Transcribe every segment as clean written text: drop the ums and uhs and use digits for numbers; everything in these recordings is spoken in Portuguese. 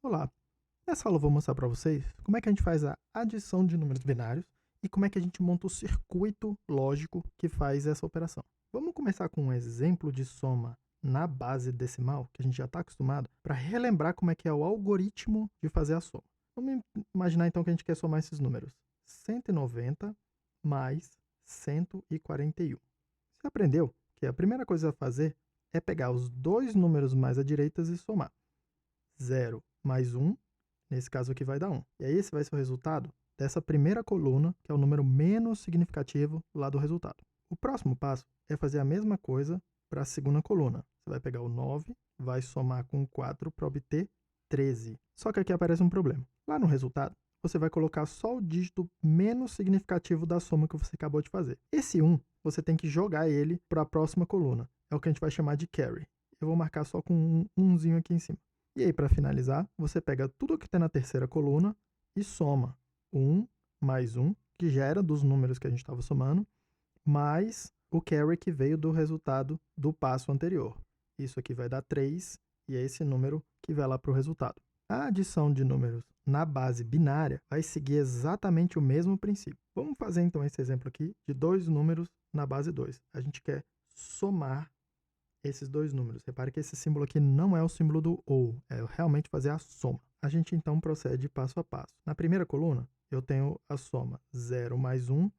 Olá, nessa aula eu vou mostrar para vocês como é que a gente faz a adição de números binários e como é que a gente monta o circuito lógico que faz essa operação. Vamos começar com um exemplo de soma na base decimal, que a gente já está acostumado, para relembrar como é que é o algoritmo de fazer a soma. Vamos imaginar então que a gente quer somar esses números. 190 mais 141. Você aprendeu que a primeira coisa a fazer é pegar os dois números mais à direita e somar. 0 mais 1, nesse caso aqui vai dar 1. E aí esse vai ser o resultado dessa primeira coluna, que é o número menos significativo lá do resultado. O próximo passo é fazer a mesma coisa para a segunda coluna. Você vai pegar o 9, vai somar com o 4 para obter 13. Só que aqui aparece um problema. Lá no resultado, você vai colocar só o dígito menos significativo da soma que você acabou de fazer. Esse 1, você tem que jogar ele para a próxima coluna. É o que a gente vai chamar de carry. Eu vou marcar só com um umzinho aqui em cima. E aí, para finalizar, você pega tudo que tem na terceira coluna e soma 1 mais 1, que já era dos números que a gente estava somando, mais o carry que veio do resultado do passo anterior. Isso aqui vai dar 3, e é esse número que vai lá para o resultado. A adição de números na base binária vai seguir exatamente o mesmo princípio. Vamos fazer então esse exemplo aqui de dois números na base 2. A gente quer somar esses dois números. Repare que esse símbolo aqui não é o símbolo do ou, é realmente fazer a soma. A gente então procede passo a passo. Na primeira coluna, eu tenho a soma 0 mais 1,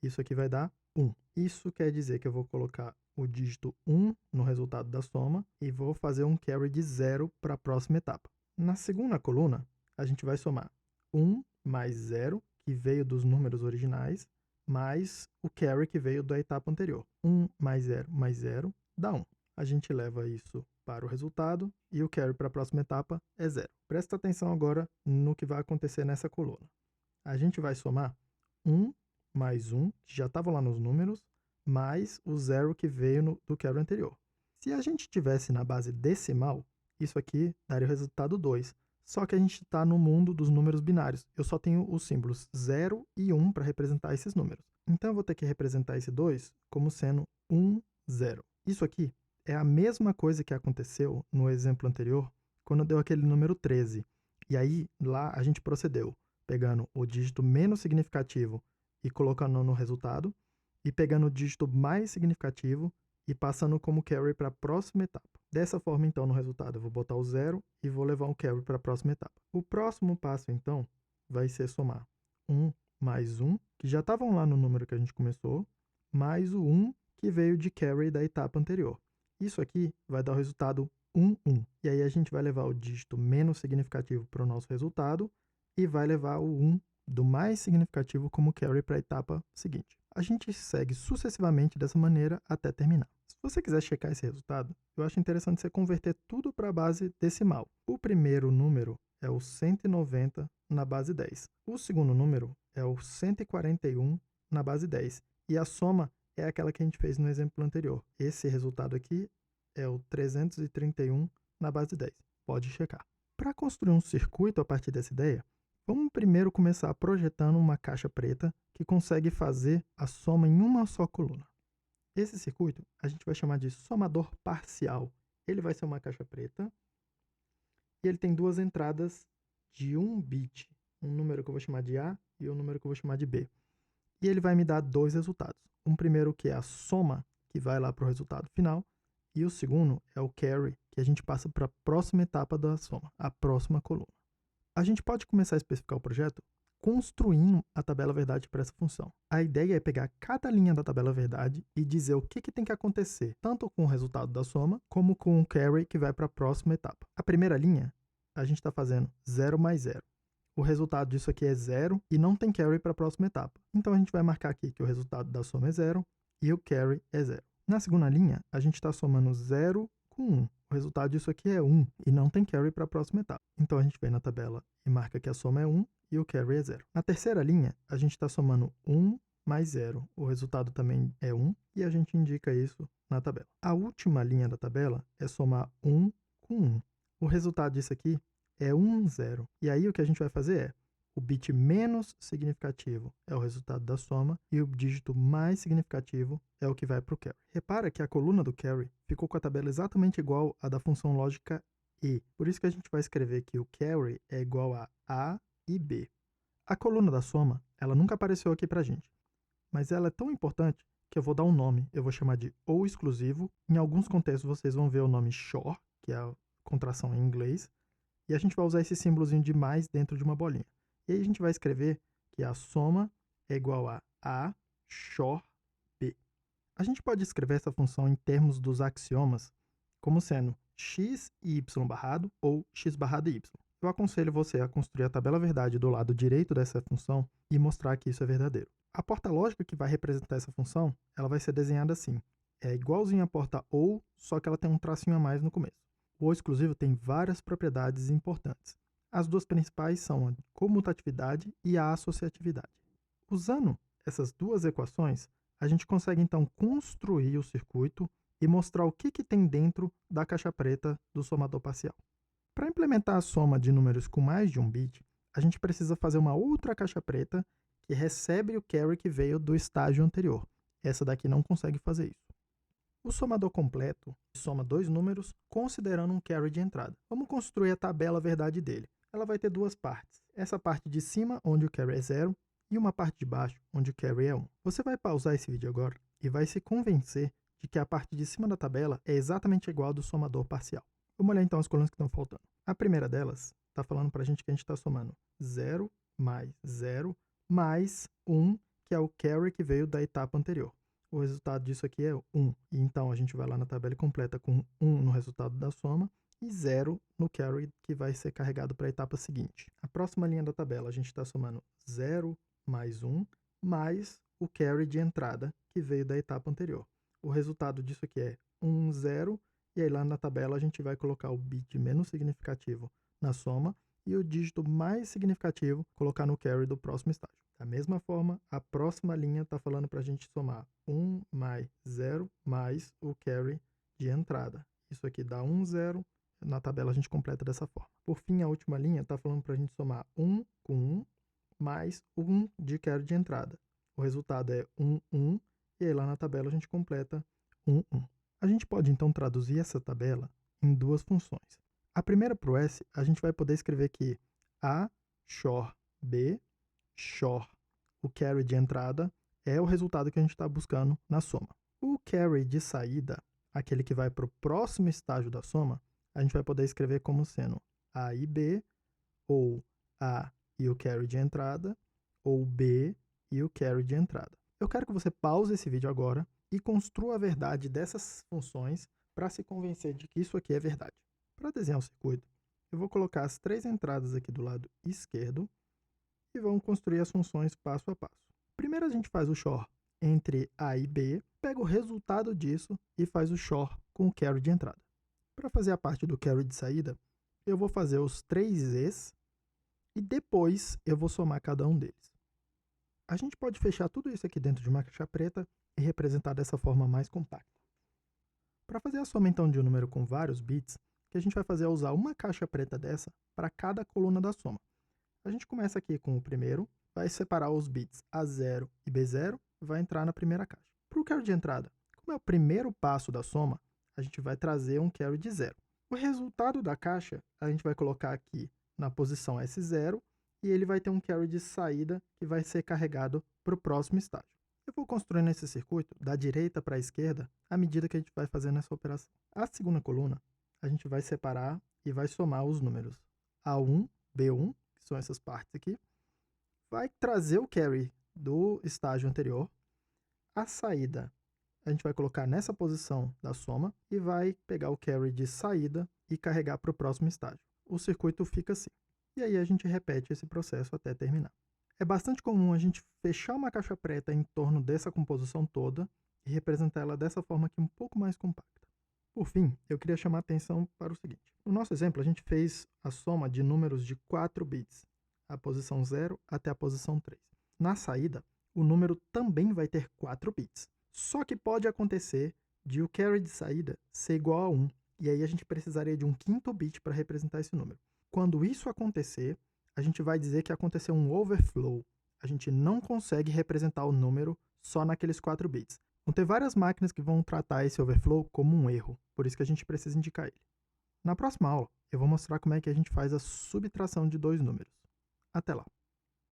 isso aqui vai dar 1. Isso quer dizer que eu vou colocar o dígito 1 no resultado da soma e vou fazer um carry de 0 para a próxima etapa. Na segunda coluna, a gente vai somar 1 mais 0, que veio dos números originais, mais o carry que veio da etapa anterior. 1 mais 0 dá 1. A gente leva isso para o resultado e o carry para a próxima etapa é 0. Presta atenção agora no que vai acontecer nessa coluna. A gente vai somar 1 mais 1, que já estava lá nos números, mais o 0 que veio do carry anterior. Se a gente tivesse na base decimal, isso aqui daria o resultado 2. Só que a gente está no mundo dos números binários. Eu só tenho os símbolos 0 e 1 para representar esses números. Então, eu vou ter que representar esse 2 como sendo 1, 0. Isso aqui é a mesma coisa que aconteceu no exemplo anterior, quando deu aquele número 13. E aí, lá, a gente procedeu, pegando o dígito menos significativo e colocando no resultado, e pegando o dígito mais significativo e passando como carry para a próxima etapa. Dessa forma, então, no resultado, eu vou botar o 0 e vou levar um carry para a próxima etapa. O próximo passo, então, vai ser somar 1 mais 1, que já estavam lá no número que a gente começou, mais o 1 que veio de carry da etapa anterior. Isso aqui vai dar o resultado 1, 1. E aí a gente vai levar o dígito menos significativo para o nosso resultado e vai levar o 1 do mais significativo como carry para a etapa seguinte. A gente segue sucessivamente dessa maneira até terminar. Se você quiser checar esse resultado, eu acho interessante você converter tudo para a base decimal. O primeiro número é o 190 na base 10. O segundo número é o 141 na base 10. E a soma é aquela que a gente fez no exemplo anterior. Esse resultado aqui é o 331 na base 10. Pode checar. Para construir um circuito a partir dessa ideia, vamos primeiro começar projetando uma caixa preta que consegue fazer a soma em uma só coluna. Esse circuito a gente vai chamar de somador parcial. Ele vai ser uma caixa preta e ele tem duas entradas de 1 bit, um número que eu vou chamar de A e um número que eu vou chamar de B. E ele vai me dar dois resultados. Um primeiro que é a soma, que vai lá para o resultado final, e o segundo é o carry, que a gente passa para a próxima etapa da soma, a próxima coluna. A gente pode começar a especificar o projeto construindo a tabela verdade para essa função. A ideia é pegar cada linha da tabela verdade e dizer o que tem que acontecer, tanto com o resultado da soma, como com o carry que vai para a próxima etapa. A primeira linha, a gente está fazendo 0 mais 0. O resultado disso aqui é 0 e não tem carry para a próxima etapa. Então, a gente vai marcar aqui que o resultado da soma é 0 e o carry é 0. Na segunda linha, a gente está somando 0 com 1. O resultado disso aqui é 1 e não tem carry para a próxima etapa. Então, a gente vem na tabela e marca que a soma é 1 e o carry é 0. Na terceira linha, a gente está somando 1 mais 0. O resultado também é 1 e a gente indica isso na tabela. A última linha da tabela é somar 1 com 1. O resultado disso aqui é 1, 0. E aí o que a gente vai fazer é, o bit menos significativo é o resultado da soma e o dígito mais significativo é o que vai para o carry. Repara que a coluna do carry ficou com a tabela exatamente igual à da função lógica e. Por isso que a gente vai escrever que o carry é igual a A e B. A coluna da soma, ela nunca apareceu aqui para a gente, mas ela é tão importante que eu vou dar um nome. Eu vou chamar de ou exclusivo. Em alguns contextos vocês vão ver o nome shor, que é a contração em inglês, e a gente vai usar esse símbolozinho de mais dentro de uma bolinha. E aí a gente vai escrever que a soma é igual a shor B. A gente pode escrever essa função em termos dos axiomas como sendo x e y barrado ou x barrado e y. Eu aconselho você a construir a tabela verdade do lado direito dessa função e mostrar que isso é verdadeiro. A porta lógica que vai representar essa função, ela vai ser desenhada assim. É igualzinho à porta OU, só que ela tem um tracinho a mais no começo. O OU exclusivo tem várias propriedades importantes. As duas principais são a comutatividade e a associatividade. Usando essas duas equações, a gente consegue então construir o circuito e mostrar o que tem dentro da caixa preta do somador parcial. Para implementar a soma de números com mais de um bit, a gente precisa fazer uma outra caixa preta que recebe o carry que veio do estágio anterior. Essa daqui não consegue fazer isso. O somador completo soma dois números considerando um carry de entrada. Vamos construir a tabela verdade dele. Ela vai ter duas partes. Essa parte de cima, onde o carry é 0, e uma parte de baixo, onde o carry é 1. Você vai pausar esse vídeo agora e vai se convencer de que a parte de cima da tabela é exatamente igual ao do somador parcial. Vamos olhar então as colunas que estão faltando. A primeira delas está falando para a gente que a gente está somando 0 mais 1, que é o carry que veio da etapa anterior. O resultado disso aqui é 1. E então a gente vai lá na tabela e completa com 1 no resultado da soma e 0 no carry que vai ser carregado para a etapa seguinte. A próxima linha da tabela a gente está somando 0 mais 1 mais o carry de entrada que veio da etapa anterior. O resultado disso aqui é 1, 0, e aí lá na tabela a gente vai colocar o bit menos significativo na soma e o dígito mais significativo colocar no carry do próximo estágio. Da mesma forma, a próxima linha está falando para a gente somar 1 mais 0 mais o carry de entrada. Isso aqui dá 1, 0. Na tabela a gente completa dessa forma. Por fim, a última linha está falando para a gente somar 1 com 1 mais 1 de carry de entrada. O resultado é 1, 1. E aí lá na tabela a gente completa 1, 1. A gente pode então traduzir essa tabela em duas funções. A primeira para o S, a gente vai poder escrever que A shor B shor, o carry de entrada, é o resultado que a gente está buscando na soma. O carry de saída, aquele que vai para o próximo estágio da soma, a gente vai poder escrever como sendo A e B, ou A e o carry de entrada, ou B e o carry de entrada. Eu quero que você pause esse vídeo agora e construa a verdade dessas funções para se convencer de que isso aqui é verdade. Para desenhar o circuito, eu vou colocar as três entradas aqui do lado esquerdo e vamos construir as funções passo a passo. Primeiro a gente faz o shor entre A e B, pega o resultado disso e faz o shor com o carry de entrada. Para fazer a parte do carry de saída, eu vou fazer os três Z's e depois eu vou somar cada um deles. A gente pode fechar tudo isso aqui dentro de uma caixa preta e representar dessa forma mais compacta. Para fazer a soma então de um número com vários bits, o que a gente vai fazer é usar uma caixa preta dessa para cada coluna da soma. A gente começa aqui com o primeiro, vai separar os bits A0 e B0, vai entrar na primeira caixa. Para o carry de entrada, como é o primeiro passo da soma, a gente vai trazer um carry de 0. O resultado da caixa, a gente vai colocar aqui na posição S0, e ele vai ter um carry de saída que vai ser carregado para o próximo estágio. Eu vou construindo esse circuito da direita para a esquerda à medida que a gente vai fazendo essa operação. A segunda coluna, a gente vai separar e vai somar os números A1, B1, são essas partes aqui, vai trazer o carry do estágio anterior, a saída a gente vai colocar nessa posição da soma e vai pegar o carry de saída e carregar para o próximo estágio. O circuito fica assim. E aí a gente repete esse processo até terminar. É bastante comum a gente fechar uma caixa preta em torno dessa composição toda e representar ela dessa forma aqui um pouco mais compacta. Por fim, eu queria chamar a atenção para o seguinte. No nosso exemplo, a gente fez a soma de números de 4 bits, a posição 0 até a posição 3. Na saída, o número também vai ter 4 bits. Só que pode acontecer de o carry de saída ser igual a 1, e aí a gente precisaria de um quinto bit para representar esse número. Quando isso acontecer, a gente vai dizer que aconteceu um overflow. A gente não consegue representar o número só naqueles 4 bits. Vão ter várias máquinas que vão tratar esse overflow como um erro, por isso que a gente precisa indicar ele. Na próxima aula, eu vou mostrar como é que a gente faz a subtração de dois números. Até lá!